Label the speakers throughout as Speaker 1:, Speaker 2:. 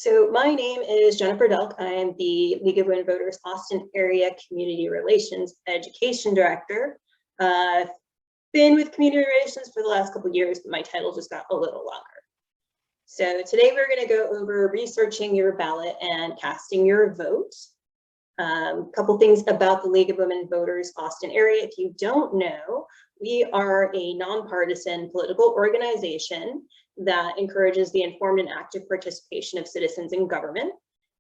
Speaker 1: So my name is Jennifer Delk. I am the League of Women Voters Austin Area Community Relations Education Director. I've been with community relations for the last couple of years, but my title just got a little longer. So today we're going to go over researching your ballot and casting your vote. A couple things about the League of Women Voters Austin Area. If you don't know, we are a nonpartisan political organization that encourages the informed and active participation of citizens in government.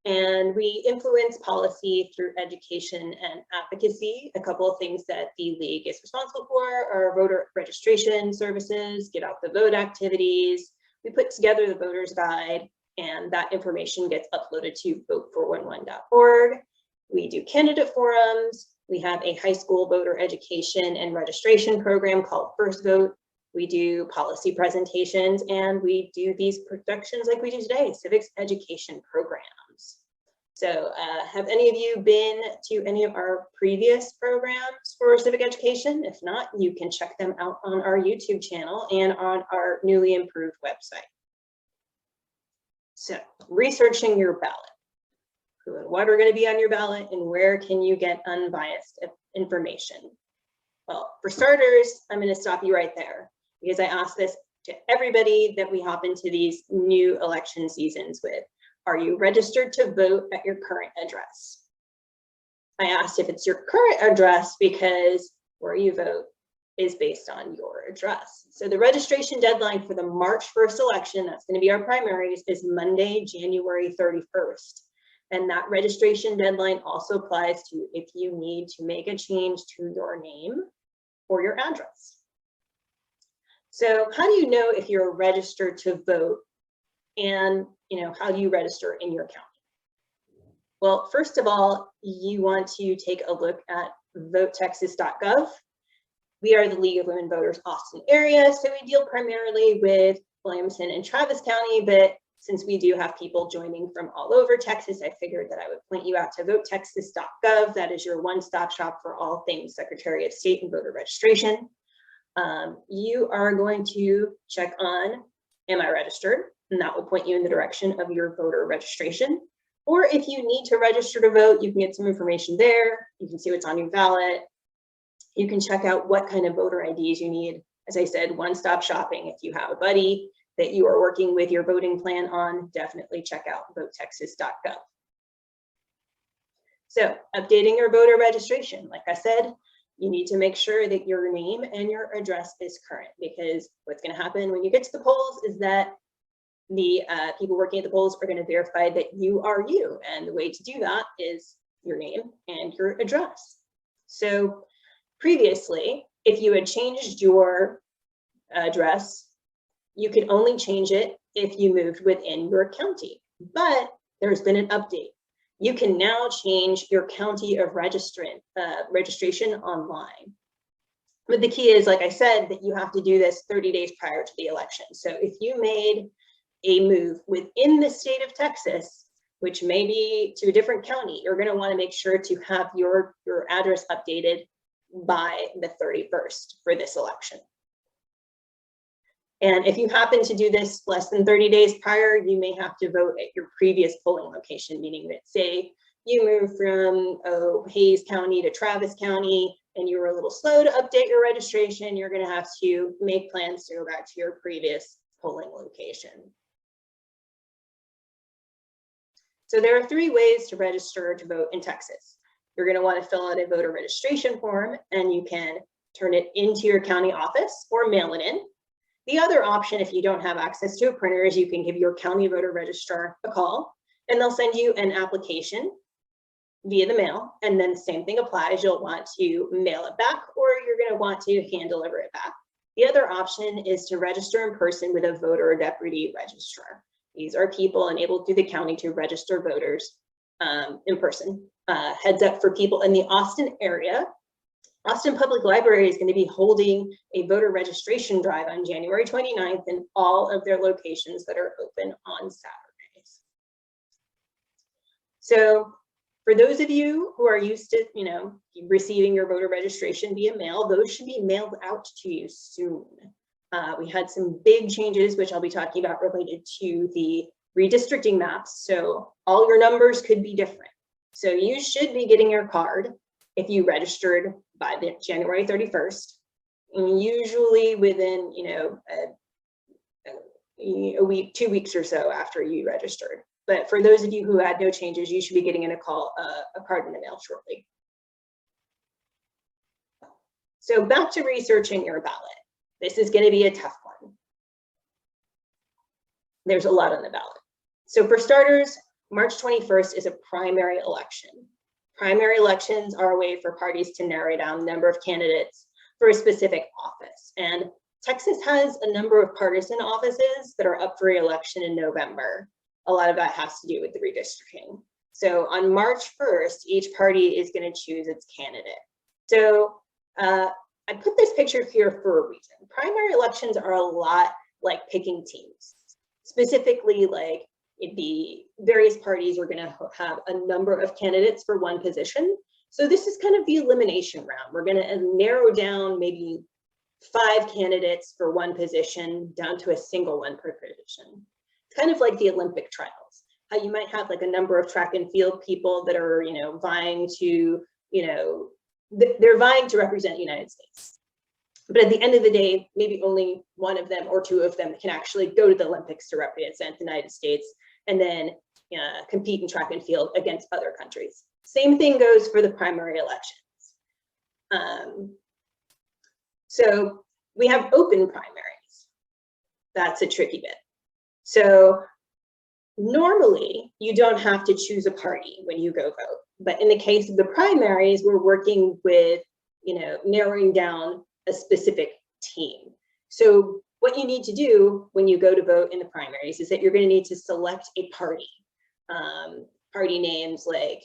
Speaker 1: And we influence policy through education and advocacy. A couple of things that the League is responsible for are voter registration services, get out the vote activities. We put together the voter's guide, and that information gets uploaded to vote411.org. We do candidate forums. We have a high school voter education and registration program called First Vote. We do policy presentations, and we do these productions like we do today, civics education programs. So have any of you been to any of our previous programs for civic education? If not, you can check them out on our YouTube channel and on our newly improved website. So researching your ballot. What are going to be on your ballot and where can you get unbiased information? Well, for starters, I'm going to stop you right there because I ask this to everybody that we hop into these new election seasons with. Are you registered to vote at your current address? I asked if it's your current address because where you vote is based on your address. So the registration deadline for the March 1st election, that's going to be our primaries, is Monday, January 31st. And that registration deadline also applies to if you need to make a change to your name or your address. So how do you know if you're registered to vote, and how do you register in your county? Well, first of all, you want to take a look at votetexas.gov. We are the League of Women Voters Austin Area, so we deal primarily with Williamson and Travis County, but since we do have people joining from all over Texas, I figured that I would point you out to votetexas.gov. That is your one-stop shop for all things Secretary of State and voter registration. You are going to check on, am I registered? And that will point you in the direction of your voter registration. Or if you need to register to vote, you can get some information there. You can see what's on your ballot. You can check out what kind of voter IDs you need. As I said, one-stop shopping. If you have a buddy that you are working with your voting plan on, definitely check out votetexas.gov. So updating your voter registration, like I said, you need to make sure that your name and your address is current, because what's going to happen when you get to the polls is that the people working at the polls are going to verify that you are you. And the way to do that is your name and your address. So previously, if you had changed your address, you could only change it if you moved within your county, but there's been an update. You can now change your county of registration online. But the key is, like I said, that you have to do this 30 days prior to the election. So if you made a move within the state of Texas, which may be to a different county, you're going to want to make sure to have your address updated by the 31st for this election. And if you happen to do this less than 30 days prior, you may have to vote at your previous polling location, meaning that say you moved from Hayes County to Travis County and you were a little slow to update your registration, you're going to have to make plans to go back to your previous polling location. So there are 3 ways to register to vote in Texas. You're going to want to fill out a voter registration form, and you can turn it into your county office or mail it in. The other option, if you don't have access to a printer, is you can give your county voter registrar a call, and they'll send you an application via the mail, and then the same thing applies. You'll want to mail it back, or you're going to want to hand deliver it back. The other option is to register in person with a voter or deputy registrar. These are people enabled through the county to register voters in person. Heads up for people in the Austin area. Austin Public Library is going to be holding a voter registration drive on January 29th in all of their locations that are open on Saturdays. So for those of you who are used to, receiving your voter registration via mail, those should be mailed out to you soon. We had some big changes, which I'll be talking about related to the redistricting maps. So all your numbers could be different. So you should be getting your card if you registered by the January 31st, and usually within, a week, 2 weeks or so after you registered. But for those of you who had no changes, you should be getting a card in the mail shortly. So back to researching your ballot. This is going to be a tough one. There's a lot on the ballot. So for starters, March 21st is a primary election. Primary elections are a way for parties to narrow down the number of candidates for a specific office. And Texas has a number of partisan offices that are up for re-election in November. A lot of that has to do with the redistricting. So on March 1st, each party is going to choose its candidate. So I put this picture here for a reason. Primary elections are a lot like picking teams. Specifically, like the various parties are going to have a number of candidates for one position. So this is kind of the elimination round. We're going to narrow down maybe 5 candidates for one position down to a single one per position. It's kind of like the Olympic trials, how you might have like a number of track and field people that are, vying to, they're vying to represent the United States. But at the end of the day, maybe only one of them or 2 of them can actually go to the Olympics to represent the United States and then compete in track and field against other countries. Same thing goes for the primary elections. So we have open primaries. That's a tricky bit. So normally you don't have to choose a party when you go vote. But in the case of the primaries, we're working with, narrowing down a specific team. So what you need to do when you go to vote in the primaries is that you're going to need to select a party. Party names like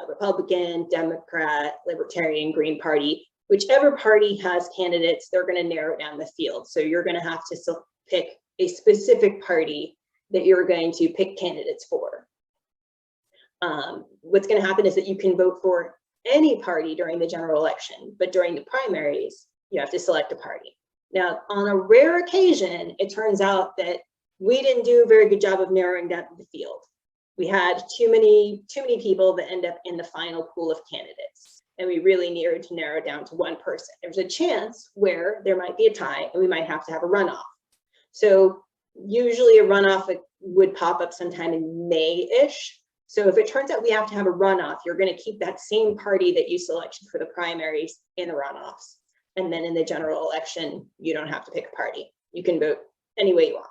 Speaker 1: Republican, Democrat, Libertarian, Green Party. Whichever party has candidates, they're going to narrow down the field. So you're going to have to pick a specific party that you're going to pick candidates for. What's going to happen is that you can vote for any party during the general election, but during the primaries, you have to select a party. Now, on a rare occasion, it turns out that we didn't do a very good job of narrowing down the field. We had too many people that end up in the final pool of candidates, and we really needed to narrow down to one person. There's a chance where there might be a tie, and we might have to have a runoff. So usually a runoff would pop up sometime in May-ish. So if it turns out we have to have a runoff, you're going to keep that same party that you selected for the primaries in the runoffs. And then in the general election, you don't have to pick a party. You can vote any way you want.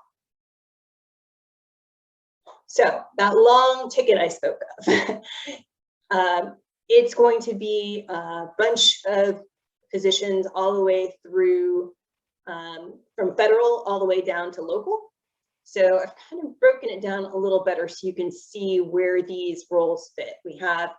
Speaker 1: So that long ticket I spoke of, it's going to be a bunch of positions all the way through, from federal all the way down to local. So I've kind of broken it down a little better so you can see where these roles fit. We have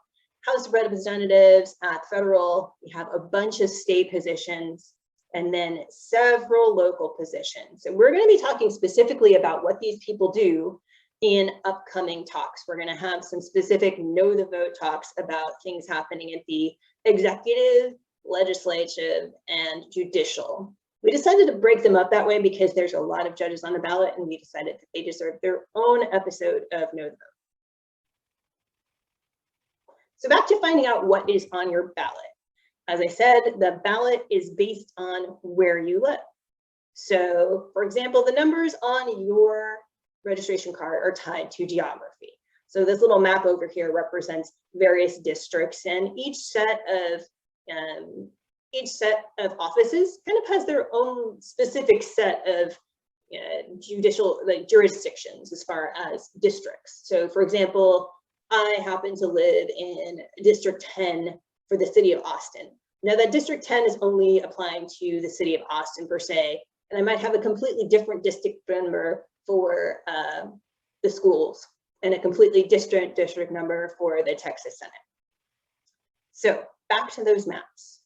Speaker 1: House of Representatives at federal, we have a bunch of state positions, and then several local positions. So we're going to be talking specifically about what these people do in upcoming talks. We're going to have some specific know the vote talks about things happening at the executive, legislative, and judicial. We decided to break them up that way because there's a lot of judges on the ballot, and we decided that they deserve their own episode of Know the Vote. So back to finding out what is on your ballot. As I said, the ballot is based on where you live. So for example, the numbers on your registration card are tied to geography. So this little map over here represents various districts, and each set of offices kind of has their own specific set of judicial jurisdictions as far as districts. So for example, I happen to live in District 10 for the city of Austin. Now that District 10 is only applying to the city of Austin per se, and I might have a completely different district number for the schools and a completely different district number for the Texas Senate. So back to those maps.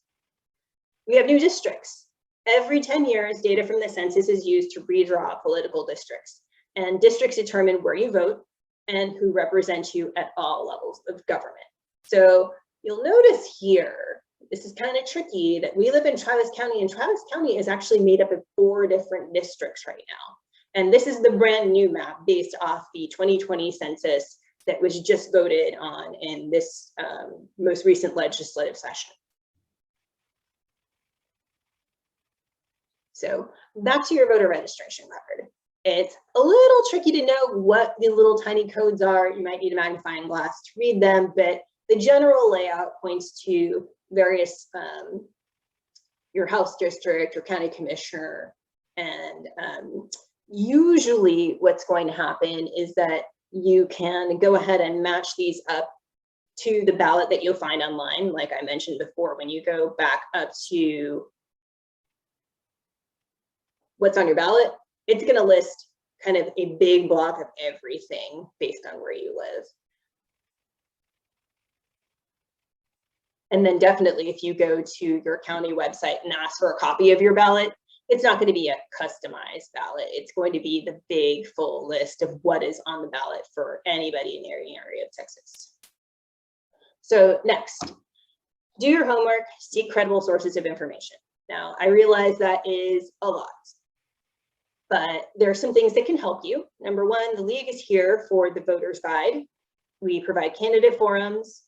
Speaker 1: We have new districts. Every 10 years, data from the census is used to redraw political districts, and districts determine where you vote and who represents you at all levels of government. So you'll notice here, this is kind of tricky, that we live in Travis County, and Travis County is actually made up of 4 different districts right now. And this is the brand new map based off the 2020 census that was just voted on in this most recent legislative session. So back to your voter registration record. It's a little tricky to know what the little tiny codes are. You might need a magnifying glass to read them, but the general layout points to various, your house district, your county commissioner, and usually what's going to happen is that you can go ahead and match these up to the ballot that you'll find online. Like I mentioned before, when you go back up to what's on your ballot, it's going to list kind of a big block of everything based on where you live. And then definitely if you go to your county website and ask for a copy of your ballot, it's not going to be a customized ballot. It's going to be the big full list of what is on the ballot for anybody in the area of Texas. So next, do your homework, seek credible sources of information. Now, I realize that is a lot, but there are some things that can help you. Number one, the league is here for the voter's guide. We provide candidate forums.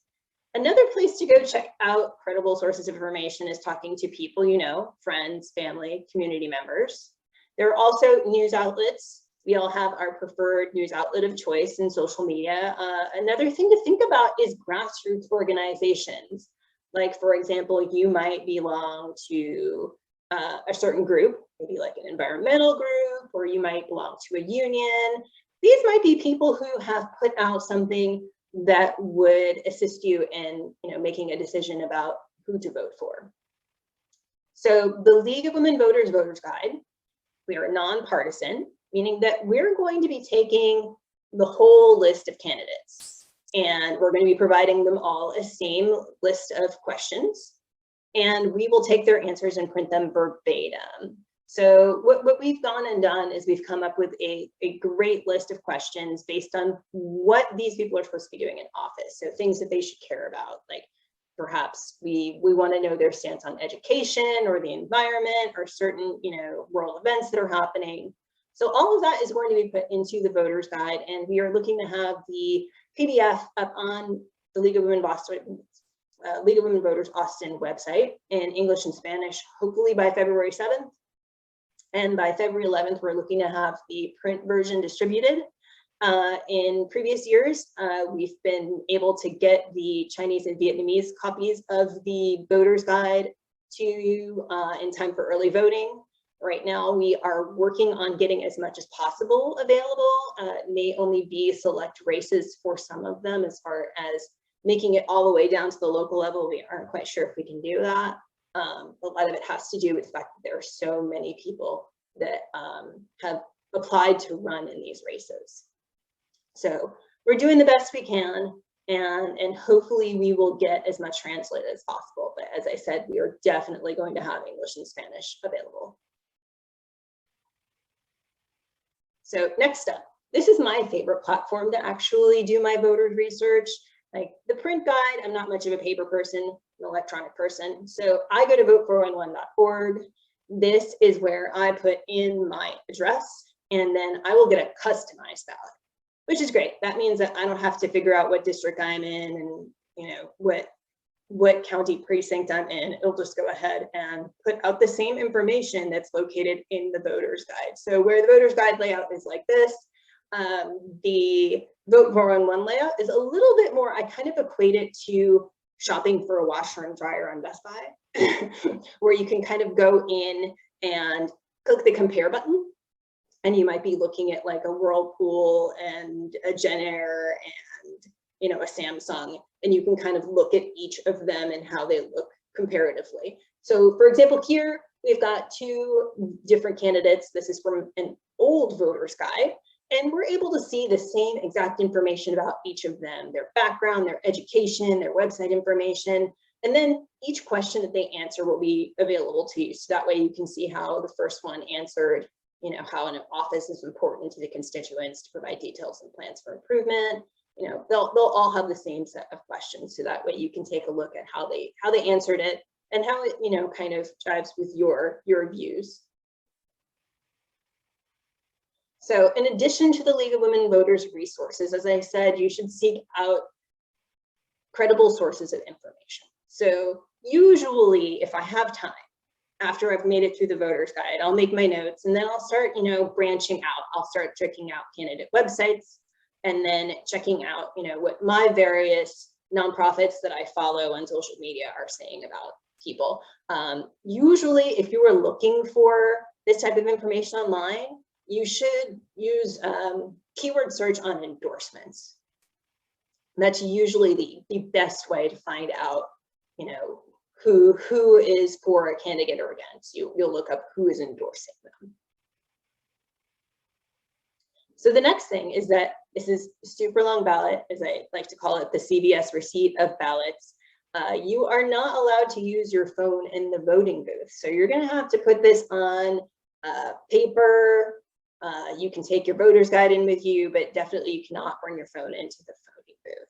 Speaker 1: Another place to go check out credible sources of information is talking to people you know, friends, family, community members. There are also news outlets. We all have our preferred news outlet of choice in social media. Another thing to think about is grassroots organizations. Like, for example, you might belong to a certain group, maybe like an environmental group, or you might belong to a union. These might be people who have put out something that would assist you in, making a decision about who to vote for. So the League of Women Voters Voters Guide, we are nonpartisan, meaning that we're going to be taking the whole list of candidates and we're going to be providing them all a same list of questions, and we will take their answers and print them verbatim. So what we've gone and done is we've come up with a great list of questions based on what these people are supposed to be doing in office. So things that they should care about, like perhaps we want to know their stance on education or the environment or certain, world events that are happening. So all of that is going to be put into the voter's guide, and we are looking to have the PDF up on the League of Women Voters Austin website in English and Spanish, hopefully by February 7th. And by February 11th, we're looking to have the print version distributed. In previous years, we've been able to get the Chinese and Vietnamese copies of the voter's guide to you in time for early voting. Right now, we are working on getting as much as possible available. It may only be select races for some of them. As far as making it all the way down to the local level, we aren't quite sure if we can do that. A lot of it has to do with the fact that there are so many people that have applied to run in these races. So we're doing the best we can, and hopefully we will get as much translated as possible. But as I said, we are definitely going to have English and Spanish available. So next up, this is my favorite platform to actually do my voters research. Like the print guide, I'm not much of a paper person, an electronic person. So I go to vote411.org. This is where I put in my address, and then I will get a customized ballot, which is great. That means that I don't have to figure out what district I'm in and what county precinct I'm in. It'll just go ahead and put out the same information that's located in the voter's guide. So where the voter's guide layout is like this, the Vote 411 layout is a little bit more, I kind of equate it to shopping for a washer and dryer on Best Buy, where you can kind of go in and click the compare button, and you might be looking at like a Whirlpool and a Jenner and a Samsung, and you can kind of look at each of them and how they look comparatively. So for example, here we've got two different candidates. This is from an old voter's guide, and we're able to see the same exact information about each of them, their background, their education, their website information, and then each question that they answer will be available to you. So that way you can see how the first one answered, how an office is important to the constituents to provide details and plans for improvement. They'll all have the same set of questions. So that way you can take a look at how they answered it and how it, kind of jives with your views. So in addition to the League of Women Voters resources, as I said, you should seek out credible sources of information. So usually if I have time, after I've made it through the voter's guide, I'll make my notes and then I'll start, branching out. I'll start checking out candidate websites and then checking out, what my various nonprofits that I follow on social media are saying about people. Usually, if you are looking for this type of information online, you should use keyword search on endorsements. That's usually the best way to find out, who is for a candidate or against. You'll look up who is endorsing them. So the next thing is that this is a super long ballot, as I like to call it, the CVS receipt of ballots. You are not allowed to use your phone in the voting booth. So you're going to have to put this on paper. You can take your voter's guide in with you, but definitely you cannot bring your phone into the voting booth.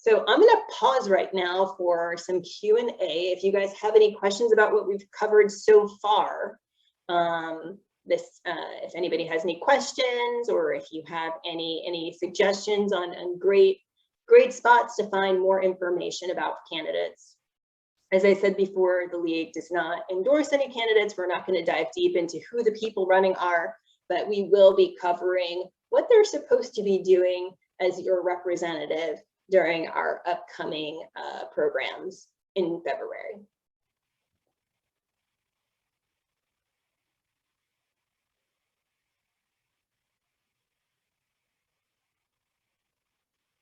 Speaker 1: So I'm going to pause right now for some Q&A. If you guys have any questions about what we've covered so far, if anybody has any questions, or if you have any suggestions on great spots to find more information about candidates. As I said before, the League does not endorse any candidates. We're not going to dive deep into who the people running are, but we will be covering what they're supposed to be doing as your representative during our upcoming programs in February.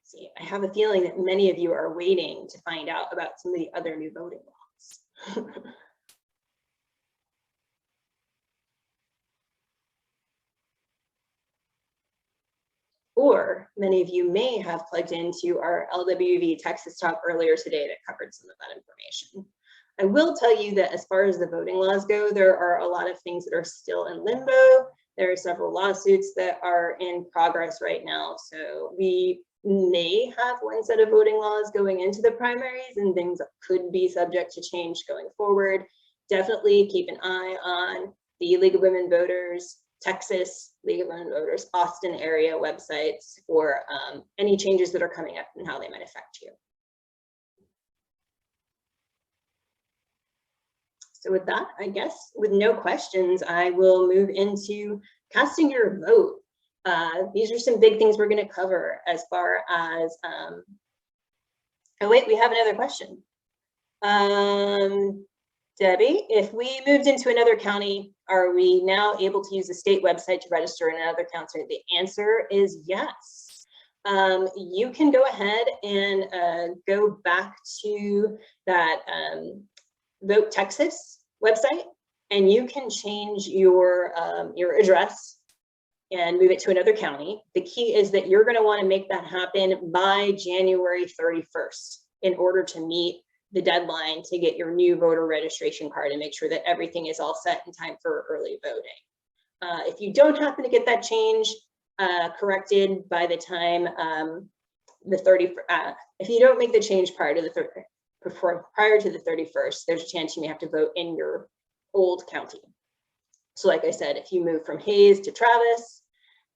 Speaker 1: See, I have a feeling that many of you are waiting to find out about some of the other new voting laws. Or many of you may have plugged into our LWV Texas talk earlier today that covered some of that information. I will tell you that as far as the voting laws go, there are a lot of things that are still in limbo. There are several lawsuits that are in progress right now. So we may have one set of voting laws going into the primaries and things that could be subject to change going forward. Definitely keep an eye on the League of Women Voters Texas, League of Women Voters Austin area websites for any changes that are coming up and how they might affect you. So with that, I guess with no questions, I will move into casting your vote. These are some big things we're going to cover as far as, oh wait, we have another question. Debbie, if we moved into another county, are we now able to use the state website to register in another county? The answer is yes. You can go ahead and go back to that Vote Texas website, and you can change your address and move it to another county. The key is that you're going to want to make that happen by January 31st in order to meet the deadline to get your new voter registration card and make sure that everything is all set in time for early voting. If you don't happen to get that change corrected by the time if you don't make the change prior to the 31st, there's a chance you may have to vote in your old county. So like I said, if you move from Hayes to Travis,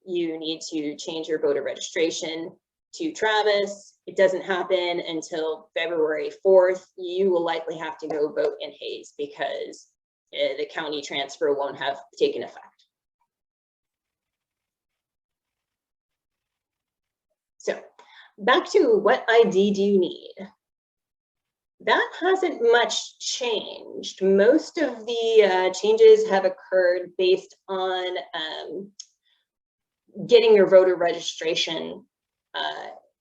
Speaker 1: you need to change your voter registration to Travis. It doesn't happen until February 4th. You will likely have to go vote in Hayes because the county transfer won't have taken effect. So back to what ID do you need? That hasn't much changed. Most of the changes have occurred based on getting your voter registration,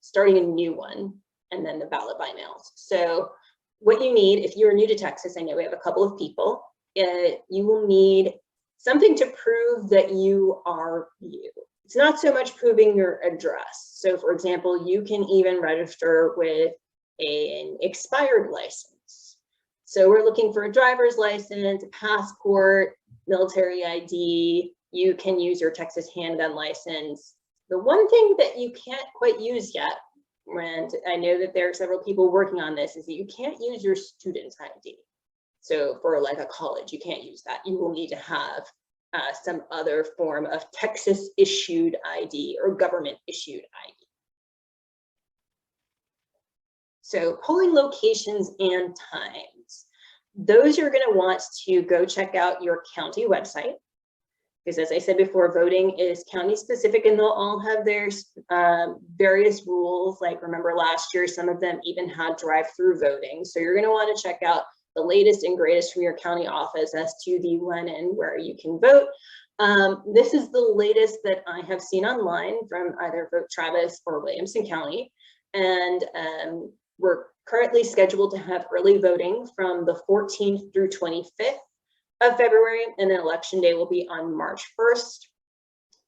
Speaker 1: starting a new one, and then the ballot by mail. So what you need, if you're new to Texas, I know we have a couple of people, you will need something to prove that you are you. It's not so much proving your address. So for example, you can even register with an expired license. So we're looking for a driver's license, a passport, military ID. You can use your Texas handgun license. The one thing that you can't quite use yet, and I know that there are several people working on this, is that you can't use your student's ID. So for like a college, you can't use that. You will need to have some other form of Texas issued ID or government issued ID. So polling locations and times. Those you're going to want to go check out your county website, because as I said before, voting is county specific and they'll all have their various rules. Like remember last year, some of them even had drive-through voting. So you're going to want to check out the latest and greatest from your county office as to the when and where you can vote. This is the latest that I have seen online from either Vote Travis or Williamson County. And we're currently scheduled to have early voting from the 14th through 25th of February, and then election day will be on March 1st.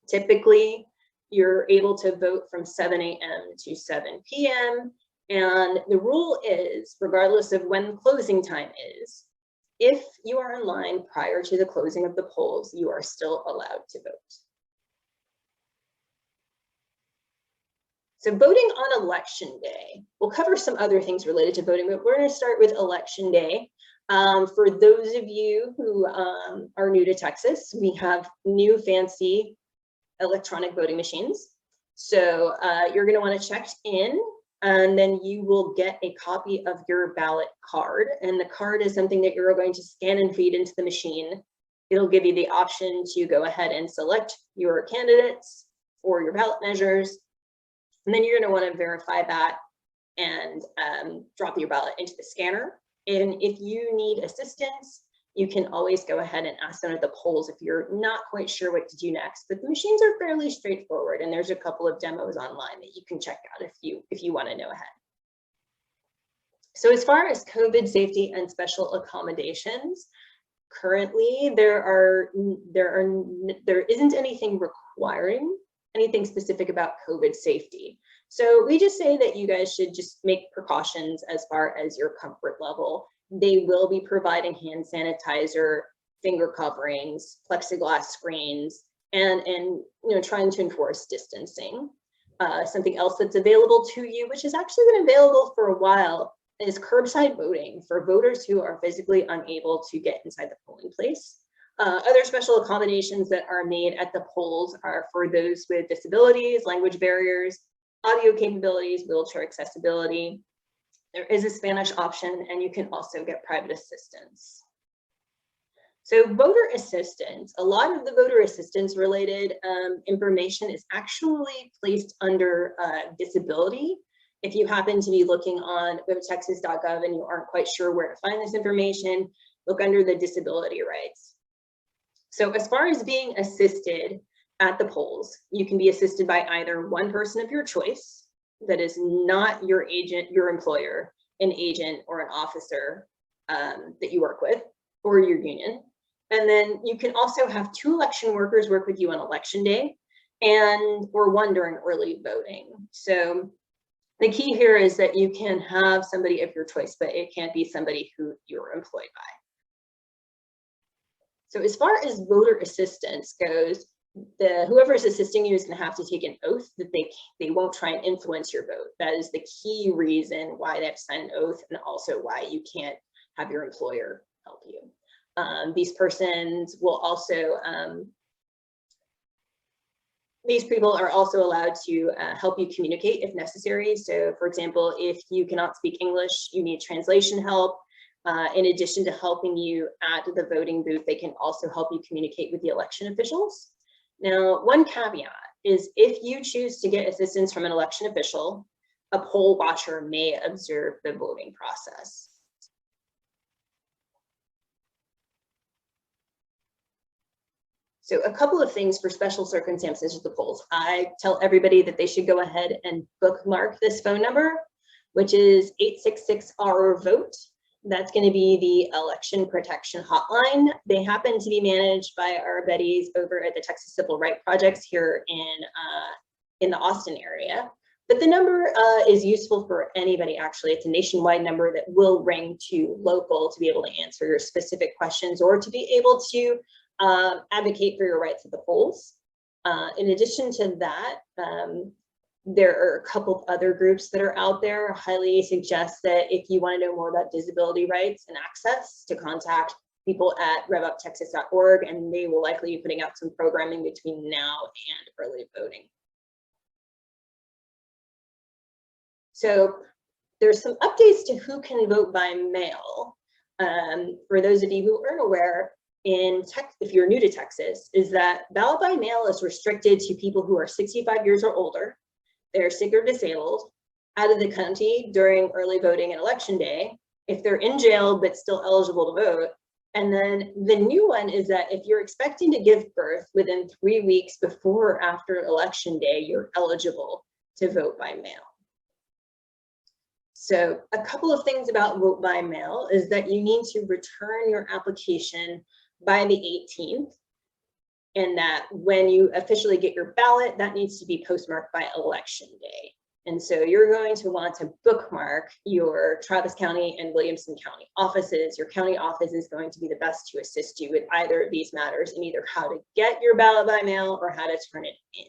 Speaker 1: Typically, you're able to vote from 7 a.m. to 7 p.m. And the rule is, regardless of when closing time is, if you are in line prior to the closing of the polls, you are still allowed to vote. So voting on election day, we'll cover some other things related to voting, but we're going to start with election day. For those of you who are new to Texas, we have new fancy electronic voting machines. So you're going to want to check in, and then you will get a copy of your ballot card. And the card is something that you're going to scan and feed into the machine. It'll give you the option to go ahead and select your candidates or your ballot measures. And then you're going to want to verify that and drop your ballot into the scanner. And if you need assistance, you can always go ahead and ask them at the polls if you're not quite sure what to do next. But the machines are fairly straightforward, and there's a couple of demos online that you can check out if you want to know ahead. So as far as COVID safety and special accommodations, currently there isn't anything requiring anything specific about COVID safety. So we just say that you guys should just make precautions as far as your comfort level. They will be providing hand sanitizer, finger coverings, plexiglass screens, and trying to enforce distancing. Something else that's available to you, which has actually been available for a while, is curbside voting for voters who are physically unable to get inside the polling place. Other special accommodations that are made at the polls are for those with disabilities, language barriers, audio capabilities, wheelchair accessibility. There is a Spanish option, and you can also get private assistance. So voter assistance, a lot of the voter assistance related information is actually placed under disability. If you happen to be looking on votetexas.gov and you aren't quite sure where to find this information, look under the disability rights. So as far as being assisted at the polls, you can be assisted by either one person of your choice that is not your agent, your employer, an agent or an officer that you work with, or your union. And then you can also have two election workers work with you on election day or one during early voting. So the key here is that you can have somebody of your choice, but it can't be somebody who you're employed by. So as far as voter assistance goes, whoever is assisting you is going to have to take an oath that they won't try and influence your vote. That is the key reason why they have to sign an oath, and also why you can't have your employer help you. These persons will also, these people are also allowed to help you communicate if necessary. So for example, if you cannot speak English, you need translation help. In addition to helping you at the voting booth, they can also help you communicate with the election officials. Now, one caveat is if you choose to get assistance from an election official, a poll watcher may observe the voting process. So a couple of things for special circumstances at the polls. I tell everybody that they should go ahead and bookmark this phone number, which is 866-RR-VOTE. That's going to be the election protection hotline. They happen to be managed by our buddies over at the Texas Civil Rights Projects here in the Austin area. But the number is useful for anybody, actually. It's a nationwide number that will ring to local to be able to answer your specific questions or to be able to advocate for your rights at the polls. In addition to that, there are a couple of other groups that are out there. I highly suggest that if you want to know more about disability rights and access, to contact people at revuptexas.org, and they will likely be putting out some programming between now and early voting. So there's some updates to who can vote by mail. For those of you who aren't aware, if you're new to Texas, is that ballot by mail is restricted to people who are 65 years or older, they're sick or disabled, out of the county during early voting and election day, if they're in jail but still eligible to vote. And then the new one is that if you're expecting to give birth within 3 weeks before or after election day, you're eligible to vote by mail. So a couple of things about vote by mail is that you need to return your application by the 18th, and that when you officially get your ballot, that needs to be postmarked by election day. And so you're going to want to bookmark your Travis County and Williamson County offices. Your county office is going to be the best to assist you with either of these matters, in either how to get your ballot by mail or how to turn it in.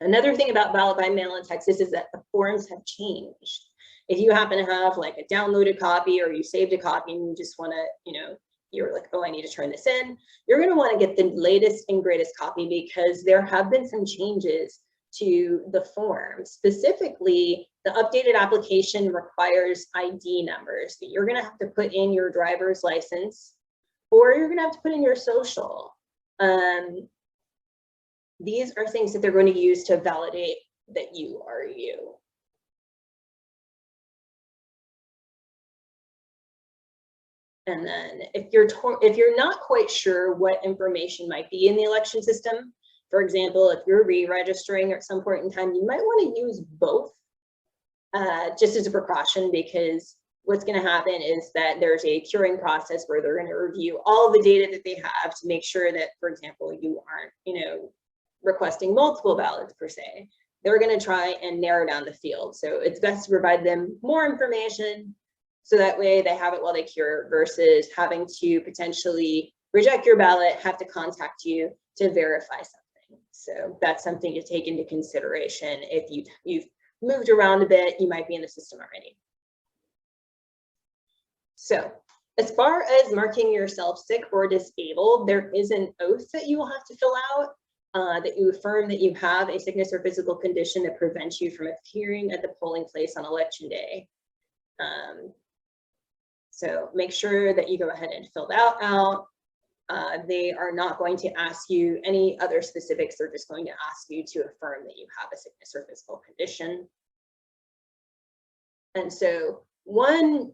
Speaker 1: Another thing about ballot by mail in Texas is that the forms have changed. If you happen to have like a downloaded copy, or you saved a copy and you just want to, you're like, oh, I need to turn this in, you're going to want to get the latest and greatest copy, because there have been some changes to the form. Specifically, the updated application requires ID numbers that you're going to have to put in your driver's license, or you're going to have to put in your social. These are things that they're going to use to validate that you are you. And then if you're not quite sure what information might be in the election system, for example, if you're re-registering at some point in time, you might want to use both just as a precaution, because what's going to happen is that there's a curing process where they're going to review all the data that they have to make sure that, for example, you aren't, requesting multiple ballots per se. They're going to try and narrow down the field. So it's best to provide them more information, so that way they have it while they cure, versus having to potentially reject your ballot, have to contact you to verify something. So that's something to take into consideration. If you've moved around a bit, you might be in the system already. So as far as marking yourself sick or disabled, there is an oath that you will have to fill out, that you affirm that you have a sickness or physical condition that prevents you from appearing at the polling place on election day. So make sure that you go ahead and fill that out. They are not going to ask you any other specifics. They're just going to ask you to affirm that you have a sickness or physical condition. And so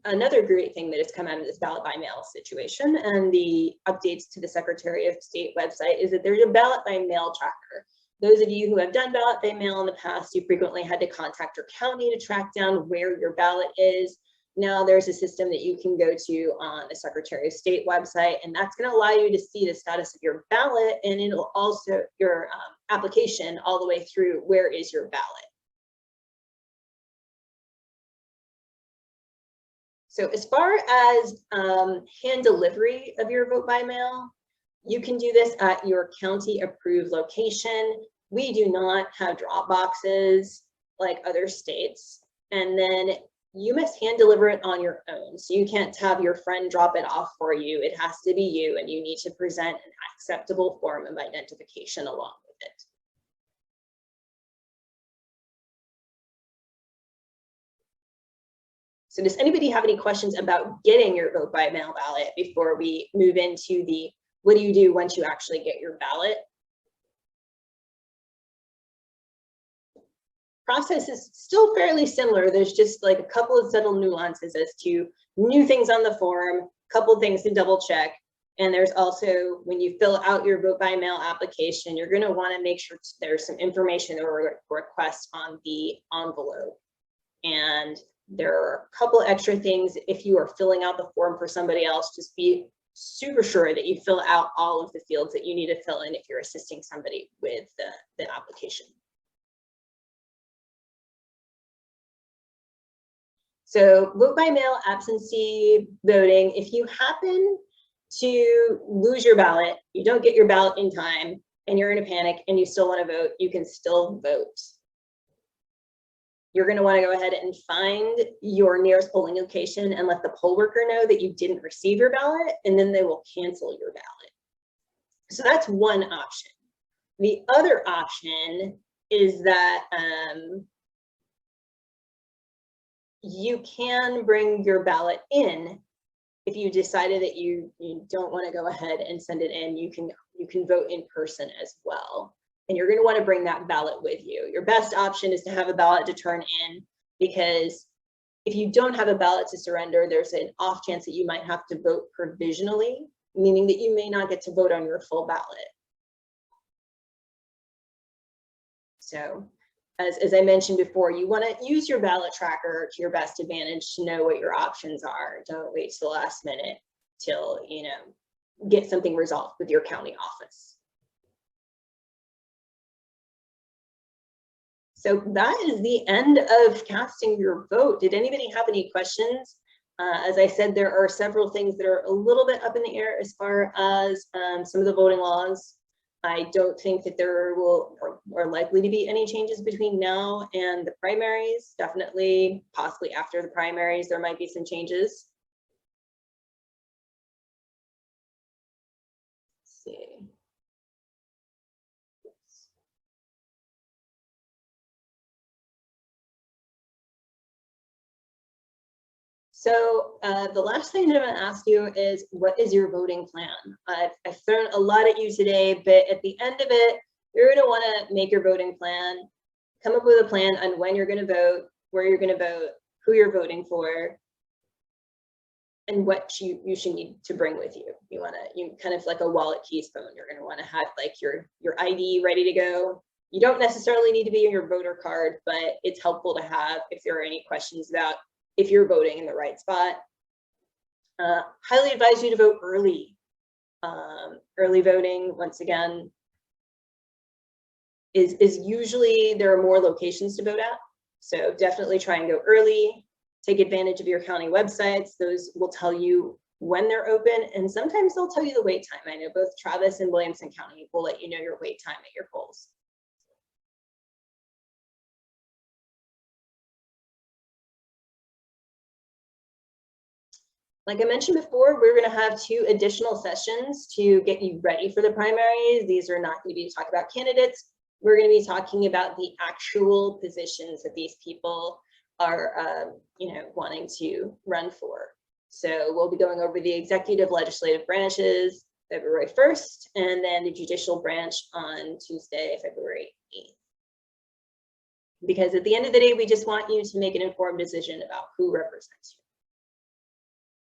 Speaker 1: another great thing that has come out of this ballot by mail situation and the updates to the Secretary of State website is that there's a ballot by mail tracker. Those of you who have done ballot by mail in the past, you frequently had to contact your county to track down where your ballot is. Now there's a system that you can go to on the Secretary of State website, and that's going to allow you to see the status of your ballot, and it'll also your application all the way through where is your ballot. So as far as hand delivery of your vote by mail, you can do this at your county approved location. We do not have drop boxes like other states. And then you must hand deliver it on your own. So you can't have your friend drop it off for you. It has to be you, and you need to present an acceptable form of identification along with it. So does anybody have any questions about getting your vote by mail ballot before we move into the what do you do once you actually get your ballot? Process is still fairly similar. There's just like a couple of subtle nuances as to new things on the form, a couple of things to double check. And there's also, when you fill out your vote by mail application, you're going to want to make sure there's some information or request on the envelope. And there are a couple extra things. If you are filling out the form for somebody else, just be super sure that you fill out all of the fields that you need to fill in if you're assisting somebody with the application. So vote by mail, absentee voting, if you happen to lose your ballot, you don't get your ballot in time, and you're in a panic and you still want to vote, you can still vote. You're going to want to go ahead and find your nearest polling location and let the poll worker know that you didn't receive your ballot, and then they will cancel your ballot. So that's one option. The other option is that you can bring your ballot in. If you decided that you don't want to go ahead and send it in, you can vote in person as well. And you're going to want to bring that ballot with you. Your best option is to have a ballot to turn in, because if you don't have a ballot to surrender, there's an off chance that you might have to vote provisionally, meaning that you may not get to vote on your full ballot. So as I mentioned before, you want to use your ballot tracker to your best advantage to know what your options are. Don't wait till the last minute till, you know, get something resolved with your county office. So that is the end of casting your vote. Did anybody have any questions? As I said, there are several things that are a little bit up in the air as far as some of the voting laws. I don't think that there will or likely to be any changes between now and the primaries. Definitely, possibly after the primaries, there might be some changes. Let's see. So the last thing that I'm going to ask you is, what is your voting plan? I've thrown a lot at you today, but at the end of it, you're going to want to make your voting plan, come up with a plan on when you're going to vote, where you're going to vote, who you're voting for, and what you should need to bring with you. You kind of like a wallet keystone. You're going to want to have like your ID ready to go. You don't necessarily need to be in your voter card, but it's helpful to have if there are any questions about if you're voting in the right spot. Highly advise you to vote early. Early voting, once again, is usually there are more locations to vote at. So definitely try and go early. Take advantage of your county websites. Those will tell you when they're open, and sometimes they'll tell you the wait time. I know both Travis and Williamson County will let you know your wait time at your polls. Like I mentioned before, we're going to have 2 additional sessions to get you ready for the primaries. These are not going to be to talk about candidates. We're going to be talking about the actual positions that these people are, wanting to run for. So we'll be going over the executive legislative branches February 1st, and then the judicial branch on Tuesday, February 8th. Because at the end of the day, we just want you to make an informed decision about who represents you.